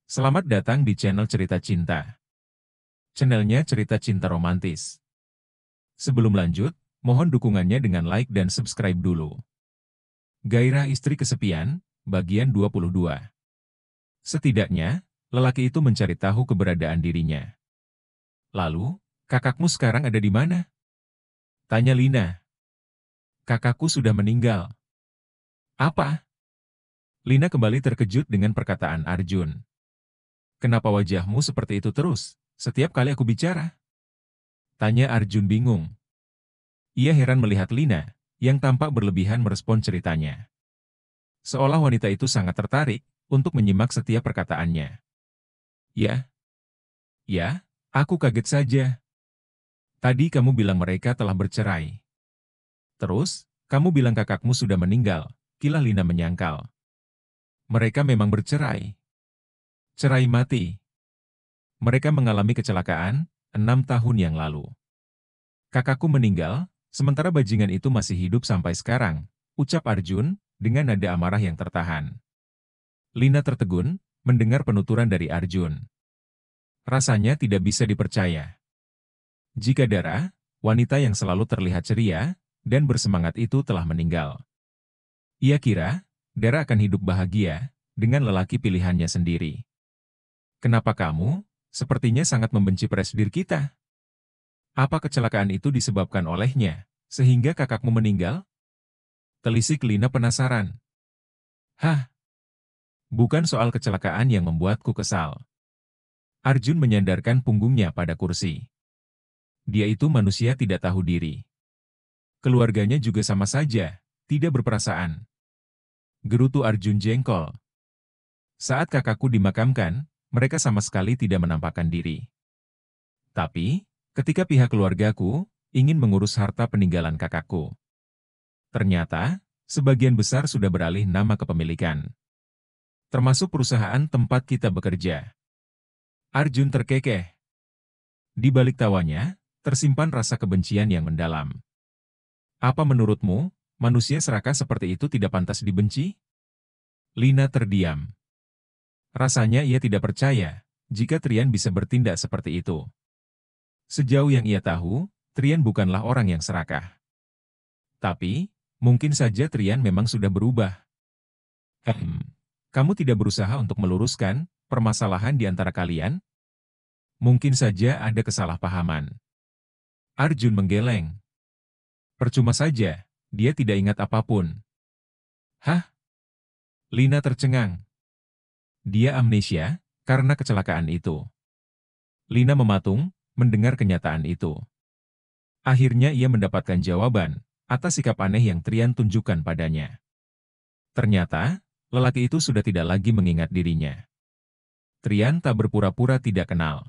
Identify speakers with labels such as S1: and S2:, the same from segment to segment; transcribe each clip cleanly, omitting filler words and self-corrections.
S1: Selamat datang di channel Cerita Cinta. Channelnya cerita cinta romantis. Sebelum lanjut, mohon dukungannya dengan like dan subscribe dulu. Gairah istri kesepian, bagian 22. Setidaknya, lelaki itu mencari tahu keberadaan dirinya. Lalu, kakakmu sekarang ada di mana? Tanya Lina. Kakakku sudah meninggal. Apa? Lina kembali terkejut dengan perkataan Arjun. Kenapa wajahmu seperti itu terus, setiap kali aku bicara? Tanya Arjun bingung. Ia heran melihat Lina, yang tampak berlebihan merespon ceritanya. Seolah wanita itu sangat tertarik untuk menyimak setiap perkataannya. Ya, ya, aku kaget saja. Tadi kamu bilang mereka telah bercerai. Terus, kamu bilang kakakmu sudah meninggal, kilah Lina menyangkal. Mereka memang bercerai. Cerai mati. Mereka mengalami kecelakaan 6 tahun yang lalu. Kakakku meninggal, sementara bajingan itu masih hidup sampai sekarang, ucap Arjun, dengan nada amarah yang tertahan. Lina tertegun, mendengar penuturan dari Arjun. Rasanya tidak bisa dipercaya. Jika Dara, wanita yang selalu terlihat ceria, dan bersemangat itu telah meninggal. Ia kira, Dara akan hidup bahagia, dengan lelaki pilihannya sendiri. Kenapa kamu, sepertinya sangat membenci presdir kita? Apa kecelakaan itu disebabkan olehnya, sehingga kakakmu meninggal? Telisik Lina penasaran. Hah? Bukan soal kecelakaan yang membuatku kesal. Arjun menyandarkan punggungnya pada kursi. Dia itu manusia tidak tahu diri. Keluarganya juga sama saja, tidak berperasaan. Gerutu Arjun jengkol. Saat kakakku dimakamkan, mereka sama sekali tidak menampakkan diri. Tapi, ketika pihak keluargaku ingin mengurus harta peninggalan kakakku, ternyata, sebagian besar sudah beralih nama kepemilikan. Termasuk perusahaan tempat kita bekerja. Arjun terkekeh. Di balik tawanya, tersimpan rasa kebencian yang mendalam. Apa menurutmu, manusia serakah seperti itu tidak pantas dibenci? Lina terdiam. Rasanya ia tidak percaya, jika Trian bisa bertindak seperti itu. Sejauh yang ia tahu, Trian bukanlah orang yang serakah. Tapi, mungkin saja Trian memang sudah berubah. Kamu tidak berusaha untuk meluruskan permasalahan di antara kalian? Mungkin saja ada kesalahpahaman. Arjun menggeleng. Percuma saja, dia tidak ingat apapun. Hah? Lina tercengang. Dia amnesia, karena kecelakaan itu. Lina mematung, mendengar kenyataan itu. Akhirnya ia mendapatkan jawaban, atas sikap aneh yang Trian tunjukkan padanya. Ternyata, lelaki itu sudah tidak lagi mengingat dirinya. Trian tak berpura-pura tidak kenal.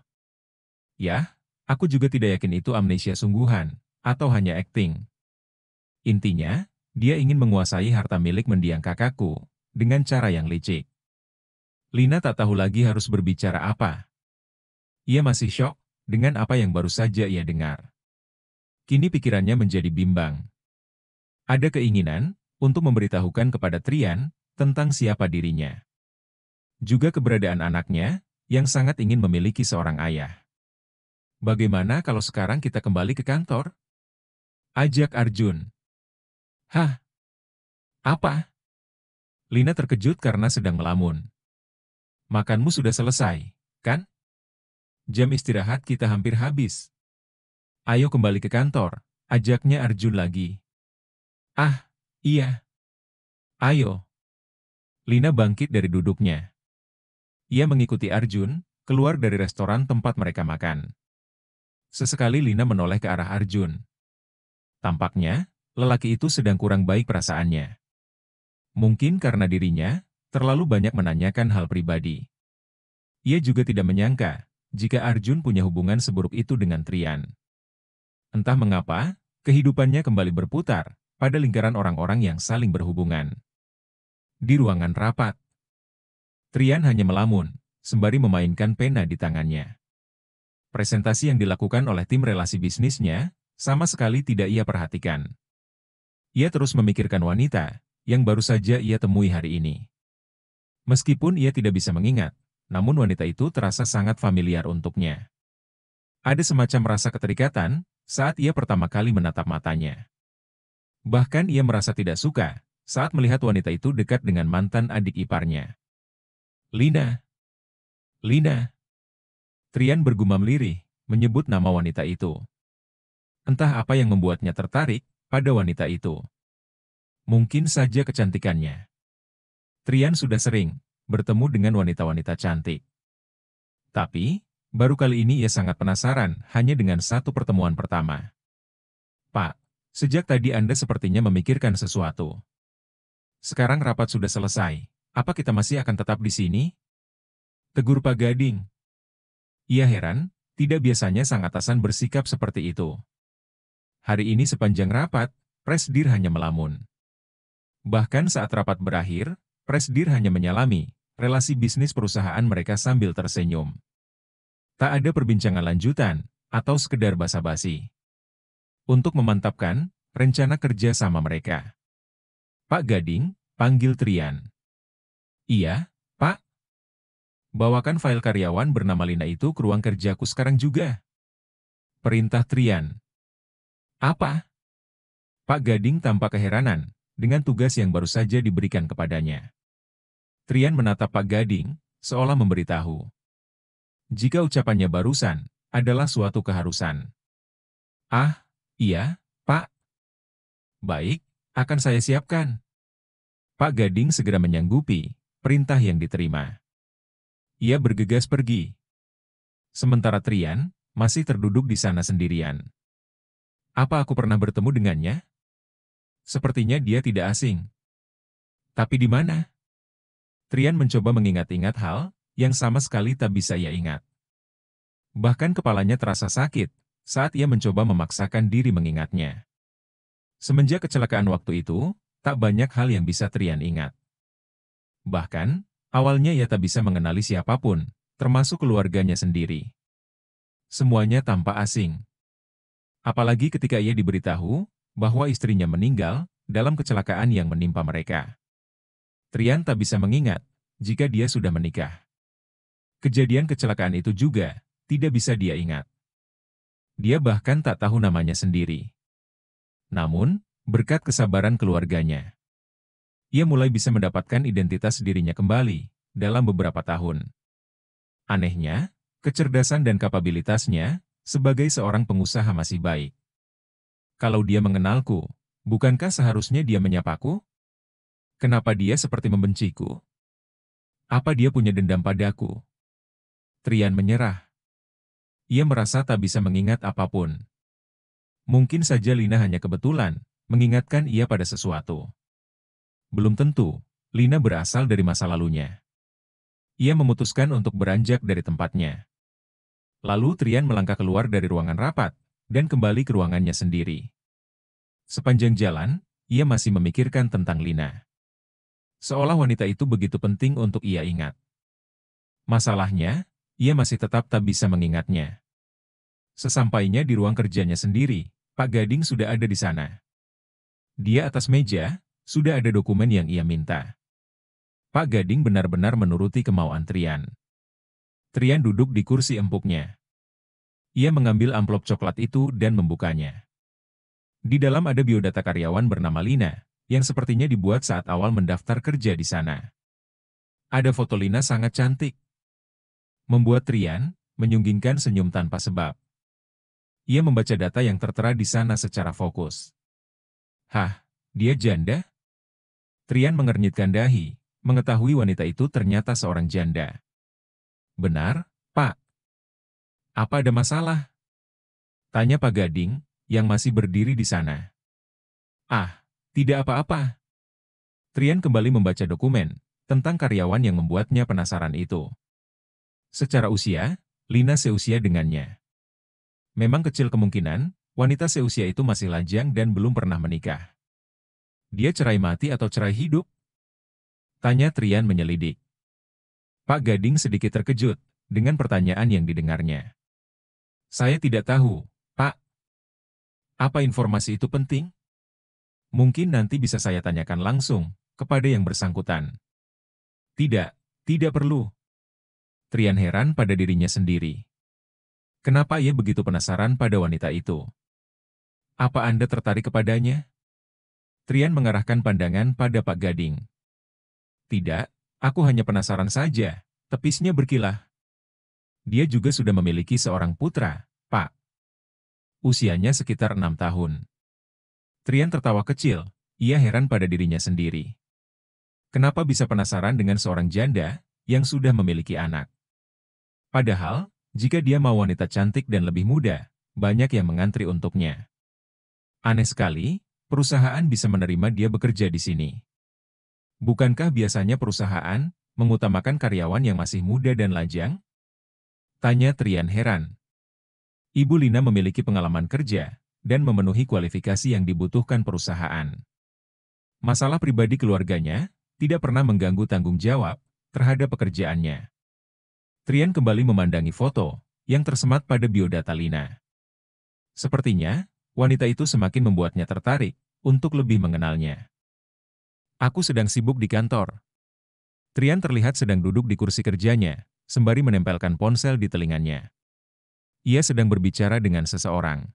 S1: Ya, aku juga tidak yakin itu amnesia sungguhan, atau hanya akting. Intinya, dia ingin menguasai harta milik mendiang kakakku, dengan cara yang licik. Lina tak tahu lagi harus berbicara apa. Ia masih syok, dengan apa yang baru saja ia dengar. Kini pikirannya menjadi bimbang. Ada keinginan, untuk memberitahukan kepada Trian, tentang siapa dirinya. Juga keberadaan anaknya, yang sangat ingin memiliki seorang ayah. Bagaimana kalau sekarang kita kembali ke kantor? Ajak Arjun. Hah? Apa? Lina terkejut karena sedang melamun. Makanmu sudah selesai, kan? Jam istirahat kita hampir habis. Ayo kembali ke kantor, ajaknya Arjun lagi. Ah, iya. Ayo. Lina bangkit dari duduknya. Ia mengikuti Arjun, keluar dari restoran tempat mereka makan. Sesekali Lina menoleh ke arah Arjun. Tampaknya, lelaki itu sedang kurang baik perasaannya. Mungkin karena dirinya, terlalu banyak menanyakan hal pribadi. Ia juga tidak menyangka, jika Arjun punya hubungan seburuk itu dengan Trian. Entah mengapa, kehidupannya kembali berputar, pada lingkaran orang-orang yang saling berhubungan. Di ruangan rapat, Trian hanya melamun, sembari memainkan pena di tangannya. Presentasi yang dilakukan oleh tim relasi bisnisnya, sama sekali tidak ia perhatikan. Ia terus memikirkan wanita, yang baru saja ia temui hari ini. Meskipun ia tidak bisa mengingat, namun wanita itu terasa sangat familiar untuknya. Ada semacam rasa keterikatan saat ia pertama kali menatap matanya. Bahkan ia merasa tidak suka saat melihat wanita itu dekat dengan mantan adik iparnya. Lina, Lina. Trian bergumam lirih, menyebut nama wanita itu. Entah apa yang membuatnya tertarik pada wanita itu. Mungkin saja kecantikannya. Trian sudah sering bertemu dengan wanita-wanita cantik. Tapi, baru kali ini ia sangat penasaran hanya dengan satu pertemuan pertama. Pak, sejak tadi Anda sepertinya memikirkan sesuatu. Sekarang rapat sudah selesai. Apa kita masih akan tetap di sini? Tegur Pak Gading. Ia heran, tidak biasanya sang atasan bersikap seperti itu. Hari ini sepanjang rapat, Presdir hanya melamun. Bahkan saat rapat berakhir, Presdir hanya menyalami relasi bisnis perusahaan mereka sambil tersenyum. Tak ada perbincangan lanjutan, atau sekedar basa-basi. Untuk memantapkan rencana kerja sama mereka. Pak Gading, panggil Trian. Iya, Pak. Bawakan file karyawan bernama Lina itu ke ruang kerjaku sekarang juga. Perintah Trian. Apa? Pak Gading tampak keheranan dengan tugas yang baru saja diberikan kepadanya. Trian menatap Pak Gading, seolah memberitahu. Jika ucapannya barusan adalah suatu keharusan. Ah, iya, Pak. Baik, akan saya siapkan. Pak Gading segera menyanggupi perintah yang diterima. Ia bergegas pergi. Sementara Trian masih terduduk di sana sendirian. Apa aku pernah bertemu dengannya? Sepertinya dia tidak asing. Tapi di mana? Trian mencoba mengingat-ingat hal yang sama sekali tak bisa ia ingat. Bahkan kepalanya terasa sakit saat ia mencoba memaksakan diri mengingatnya. Semenjak kecelakaan waktu itu, tak banyak hal yang bisa Trian ingat. Bahkan, awalnya ia tak bisa mengenali siapapun, termasuk keluarganya sendiri. Semuanya tampak asing. Apalagi ketika ia diberitahu bahwa istrinya meninggal dalam kecelakaan yang menimpa mereka. Trian tak bisa mengingat jika dia sudah menikah. Kejadian kecelakaan itu juga tidak bisa dia ingat. Dia bahkan tak tahu namanya sendiri. Namun, berkat kesabaran keluarganya, ia mulai bisa mendapatkan identitas dirinya kembali dalam beberapa tahun. Anehnya, kecerdasan dan kapabilitasnya sebagai seorang pengusaha masih baik. Kalau dia mengenalku, bukankah seharusnya dia menyapaku? Kenapa dia seperti membenciku? Apa dia punya dendam padaku? Trian menyerah. Ia merasa tak bisa mengingat apapun. Mungkin saja Lina hanya kebetulan mengingatkan ia pada sesuatu. Belum tentu, Lina berasal dari masa lalunya. Ia memutuskan untuk beranjak dari tempatnya. Lalu Trian melangkah keluar dari ruangan rapat dan kembali ke ruangannya sendiri. Sepanjang jalan, ia masih memikirkan tentang Lina. Seolah wanita itu begitu penting untuk ia ingat. Masalahnya, ia masih tetap tak bisa mengingatnya. Sesampainya di ruang kerjanya sendiri, Pak Gading sudah ada di sana. Di atas meja, sudah ada dokumen yang ia minta. Pak Gading benar-benar menuruti kemauan Trian. Trian duduk di kursi empuknya. Ia mengambil amplop coklat itu dan membukanya. Di dalam ada biodata karyawan bernama Lina, yang sepertinya dibuat saat awal mendaftar kerja di sana. Ada foto Lina sangat cantik. Membuat Trian menyunggingkan senyum tanpa sebab. Ia membaca data yang tertera di sana secara fokus. Hah, dia janda? Trian mengernyitkan dahi, mengetahui wanita itu ternyata seorang janda. Benar, Pak. Apa ada masalah? Tanya Pak Gading, yang masih berdiri di sana. Ah, tidak apa-apa. Trian kembali membaca dokumen tentang karyawan yang membuatnya penasaran itu. Secara usia, Lina seusia dengannya. Memang kecil kemungkinan, wanita seusia itu masih lajang dan belum pernah menikah. Dia cerai mati atau cerai hidup? Tanya Trian menyelidik. Pak Gading sedikit terkejut dengan pertanyaan yang didengarnya. Saya tidak tahu, Pak. Apa informasi itu penting? Mungkin nanti bisa saya tanyakan langsung kepada yang bersangkutan. Tidak, tidak perlu. Trian heran pada dirinya sendiri. Kenapa ia begitu penasaran pada wanita itu? Apa Anda tertarik kepadanya? Trian mengarahkan pandangan pada Pak Gading. Tidak, aku hanya penasaran saja, tepisnya berkilah. Dia juga sudah memiliki seorang putra, Pak. Usianya sekitar 6 tahun. Trian tertawa kecil, ia heran pada dirinya sendiri. Kenapa bisa penasaran dengan seorang janda yang sudah memiliki anak? Padahal, jika dia mau wanita cantik dan lebih muda, banyak yang mengantri untuknya. Aneh sekali, perusahaan bisa menerima dia bekerja di sini. Bukankah biasanya perusahaan mengutamakan karyawan yang masih muda dan lajang? Tanya Trian heran. Ibu Lina memiliki pengalaman kerja dan memenuhi kualifikasi yang dibutuhkan perusahaan. Masalah pribadi keluarganya tidak pernah mengganggu tanggung jawab terhadap pekerjaannya. Trian kembali memandangi foto yang tersemat pada biodata Lina. Sepertinya, wanita itu semakin membuatnya tertarik untuk lebih mengenalnya. Aku sedang sibuk di kantor. Trian terlihat sedang duduk di kursi kerjanya, sembari menempelkan ponsel di telinganya. Ia sedang berbicara dengan seseorang.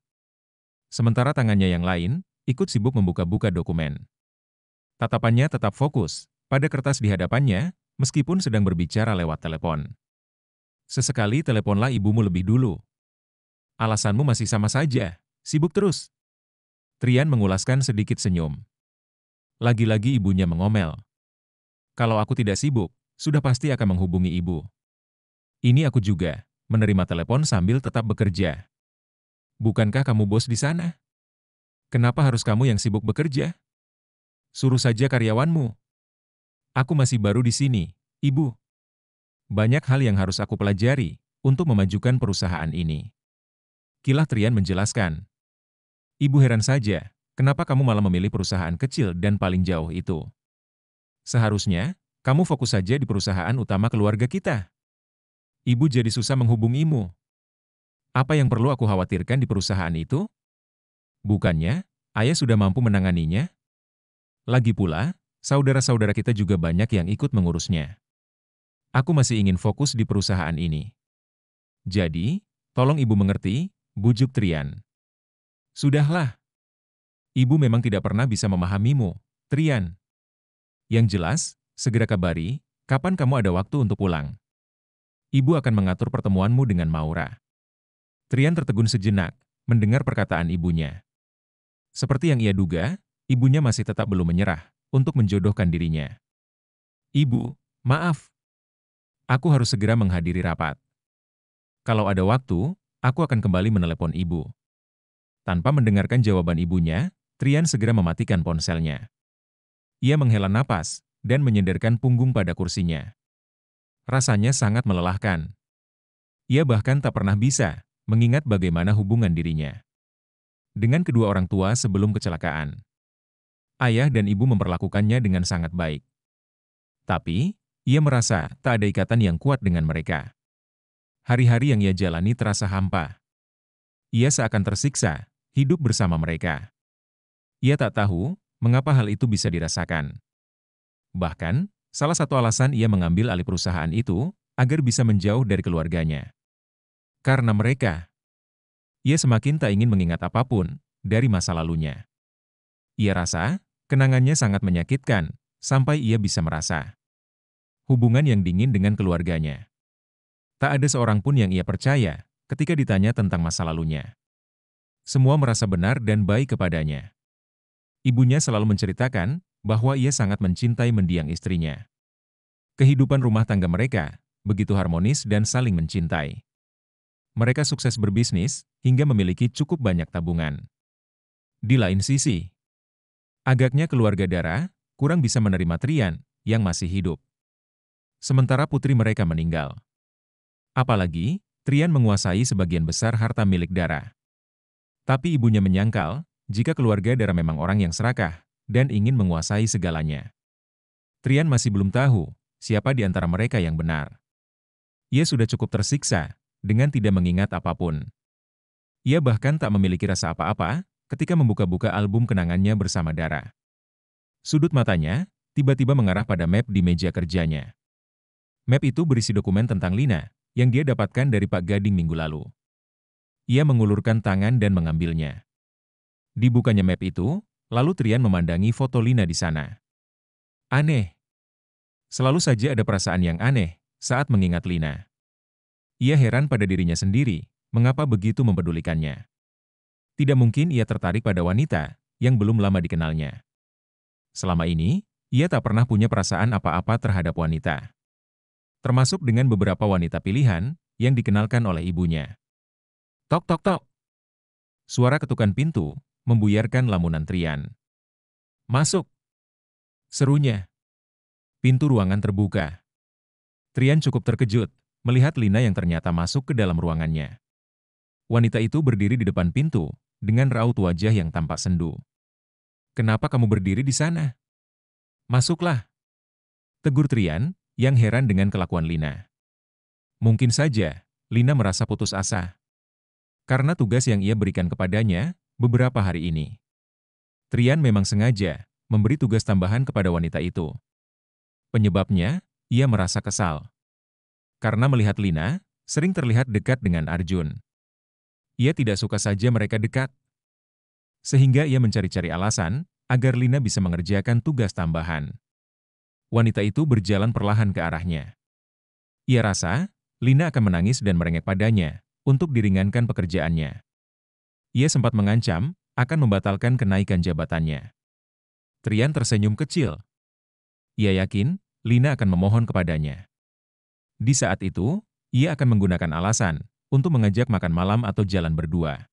S1: Sementara tangannya yang lain ikut sibuk membuka-buka dokumen. Tatapannya tetap fokus pada kertas di hadapannya, meskipun sedang berbicara lewat telepon. Sesekali teleponlah ibumu lebih dulu. Alasanmu masih sama saja, sibuk terus. Trian mengulaskan sedikit senyum. Lagi-lagi ibunya mengomel. Kalau aku tidak sibuk, sudah pasti akan menghubungi ibu. Ini aku juga, menerima telepon sambil tetap bekerja. Bukankah kamu bos di sana? Kenapa harus kamu yang sibuk bekerja? Suruh saja karyawanmu. Aku masih baru di sini, ibu. Banyak hal yang harus aku pelajari untuk memajukan perusahaan ini. Kilah Trian menjelaskan. Ibu heran saja, kenapa kamu malah memilih perusahaan kecil dan paling jauh itu? Seharusnya, kamu fokus saja di perusahaan utama keluarga kita. Ibu jadi susah menghubungimu. Apa yang perlu aku khawatirkan di perusahaan itu? Bukannya, ayah sudah mampu menanganinya? Lagi pula, saudara-saudara kita juga banyak yang ikut mengurusnya. Aku masih ingin fokus di perusahaan ini. Jadi, tolong ibu mengerti, bujuk Trian. Sudahlah. Ibu memang tidak pernah bisa memahamimu, Trian. Yang jelas, segera kabari, kapan kamu ada waktu untuk pulang. Ibu akan mengatur pertemuanmu dengan Maura. Trian tertegun sejenak, mendengar perkataan ibunya. Seperti yang ia duga, ibunya masih tetap belum menyerah untuk menjodohkan dirinya. Ibu, maaf. Aku harus segera menghadiri rapat. Kalau ada waktu, aku akan kembali menelepon ibu. Tanpa mendengarkan jawaban ibunya, Trian segera mematikan ponselnya. Ia menghela napas dan menyenderkan punggung pada kursinya. Rasanya sangat melelahkan. Ia bahkan tak pernah bisa mengingat bagaimana hubungan dirinya dengan kedua orang tua sebelum kecelakaan. Ayah dan ibu memperlakukannya dengan sangat baik. Tapi, ia merasa tak ada ikatan yang kuat dengan mereka. Hari-hari yang ia jalani terasa hampa. Ia seakan tersiksa hidup bersama mereka. Ia tak tahu mengapa hal itu bisa dirasakan. Bahkan, salah satu alasan ia mengambil alih perusahaan itu agar bisa menjauh dari keluarganya. Karena mereka, ia semakin tak ingin mengingat apapun dari masa lalunya. Ia rasa kenangannya sangat menyakitkan sampai ia bisa merasa hubungan yang dingin dengan keluarganya. Tak ada seorang pun yang ia percaya ketika ditanya tentang masa lalunya. Semua merasa benar dan baik kepadanya. Ibunya selalu menceritakan bahwa ia sangat mencintai mendiang istrinya. Kehidupan rumah tangga mereka begitu harmonis dan saling mencintai. Mereka sukses berbisnis hingga memiliki cukup banyak tabungan. Di lain sisi, agaknya keluarga Dara kurang bisa menerima Trian yang masih hidup. Sementara putri mereka meninggal. Apalagi, Trian menguasai sebagian besar harta milik Dara. Tapi ibunya menyangkal jika keluarga Dara memang orang yang serakah dan ingin menguasai segalanya. Trian masih belum tahu siapa di antara mereka yang benar. Ia sudah cukup tersiksa dengan tidak mengingat apapun. Ia bahkan tak memiliki rasa apa-apa ketika membuka-buka album kenangannya bersama Dara. Sudut matanya tiba-tiba mengarah pada map di meja kerjanya. Map itu berisi dokumen tentang Lina, yang dia dapatkan dari Pak Gading minggu lalu. Ia mengulurkan tangan dan mengambilnya. Dibukanya map itu, lalu Trian memandangi foto Lina di sana. Aneh. Selalu saja ada perasaan yang aneh saat mengingat Lina. Ia heran pada dirinya sendiri, mengapa begitu mempedulikannya. Tidak mungkin ia tertarik pada wanita yang belum lama dikenalnya. Selama ini, ia tak pernah punya perasaan apa-apa terhadap wanita. Termasuk dengan beberapa wanita pilihan yang dikenalkan oleh ibunya. Tok tok tok. Suara ketukan pintu membuyarkan lamunan Trian. Masuk. Serunya. Pintu ruangan terbuka. Trian cukup terkejut melihat Lina yang ternyata masuk ke dalam ruangannya. Wanita itu berdiri di depan pintu dengan raut wajah yang tampak sendu. Kenapa kamu berdiri di sana? Masuklah. Tegur Trian yang heran dengan kelakuan Lina. Mungkin saja Lina merasa putus asa karena tugas yang ia berikan kepadanya beberapa hari ini. Trian memang sengaja memberi tugas tambahan kepada wanita itu. Penyebabnya, ia merasa kesal. Karena melihat Lina sering terlihat dekat dengan Arjun. Ia tidak suka saja mereka dekat. Sehingga ia mencari-cari alasan agar Lina bisa mengerjakan tugas tambahan. Wanita itu berjalan perlahan ke arahnya. Ia rasa Lina akan menangis dan merengek padanya untuk diringankan pekerjaannya. Ia sempat mengancam akan membatalkan kenaikan jabatannya. Trian tersenyum kecil. Ia yakin Lina akan memohon kepadanya. Di saat itu, ia akan menggunakan alasan untuk mengajak makan malam atau jalan berdua.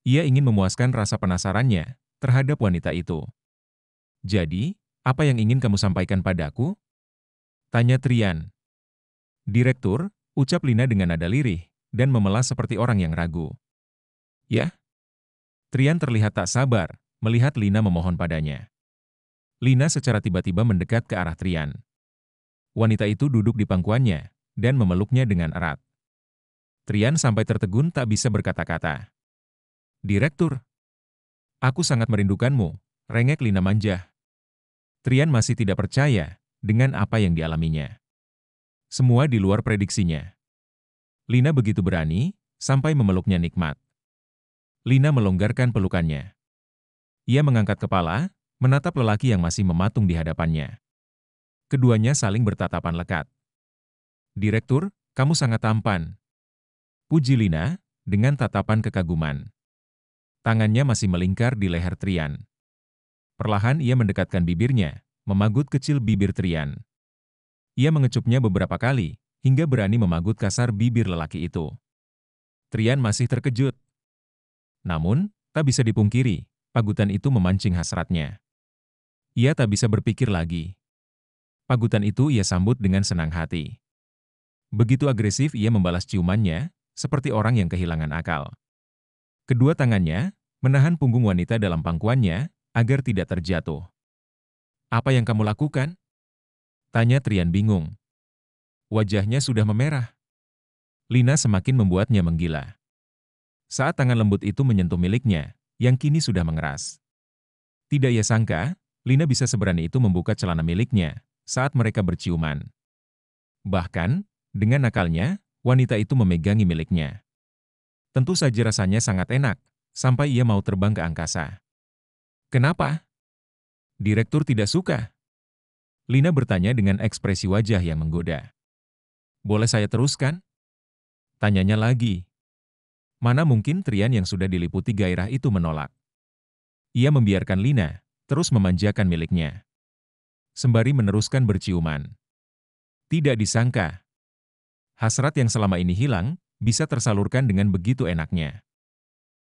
S1: Ia ingin memuaskan rasa penasarannya terhadap wanita itu. Jadi, apa yang ingin kamu sampaikan padaku? Tanya Trian. Direktur, ucap Lina dengan nada lirih dan memelas seperti orang yang ragu. Ya? Trian terlihat tak sabar melihat Lina memohon padanya. Lina secara tiba-tiba mendekat ke arah Trian. Wanita itu duduk di pangkuannya dan memeluknya dengan erat. Trian sampai tertegun tak bisa berkata-kata. Direktur, aku sangat merindukanmu, rengek Lina manja. Trian masih tidak percaya dengan apa yang dialaminya. Semua di luar prediksinya. Lina begitu berani, sampai memeluknya nikmat. Lina melonggarkan pelukannya. Ia mengangkat kepala, menatap lelaki yang masih mematung di hadapannya. Keduanya saling bertatapan lekat. Direktur, kamu sangat tampan. Puji Lina, dengan tatapan kekaguman. Tangannya masih melingkar di leher Trian. Perlahan ia mendekatkan bibirnya, memagut kecil bibir Trian. Ia mengecupnya beberapa kali, hingga berani memagut kasar bibir lelaki itu. Trian masih terkejut. Namun, tak bisa dipungkiri, pagutan itu memancing hasratnya. Ia tak bisa berpikir lagi. Pagutan itu ia sambut dengan senang hati. Begitu agresif ia membalas ciumannya, seperti orang yang kehilangan akal. Kedua tangannya menahan punggung wanita dalam pangkuannya agar tidak terjatuh. Apa yang kamu lakukan? Tanya Trian bingung. Wajahnya sudah memerah. Lina semakin membuatnya menggila. Saat tangan lembut itu menyentuh miliknya, yang kini sudah mengeras. Tidak ia sangka, Lina bisa seberani itu membuka celana miliknya saat mereka berciuman. Bahkan, dengan nakalnya, wanita itu memegangi miliknya. Tentu saja rasanya sangat enak, sampai ia mau terbang ke angkasa. Kenapa? Direktur tidak suka. Lina bertanya dengan ekspresi wajah yang menggoda. Boleh saya teruskan? Tanyanya lagi. Mana mungkin Trian yang sudah diliputi gairah itu menolak. Ia membiarkan Lina terus memanjakan miliknya. Sembari meneruskan berciuman. Tidak disangka, hasrat yang selama ini hilang bisa tersalurkan dengan begitu enaknya.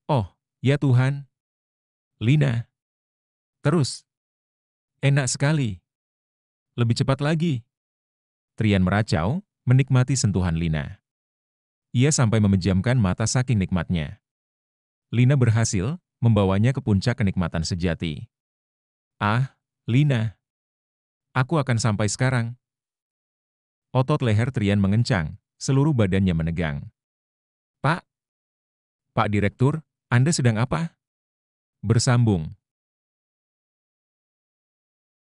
S1: Oh, ya Tuhan. Lina. Terus. Enak sekali. Lebih cepat lagi. Trian meracau, menikmati sentuhan Lina. Ia sampai memejamkan mata saking nikmatnya. Lina berhasil membawanya ke puncak kenikmatan sejati. Ah, Lina. Aku akan sampai sekarang. Otot leher Trian mengencang, seluruh badannya menegang. Pak? Pak Direktur, Anda sedang apa? Bersambung.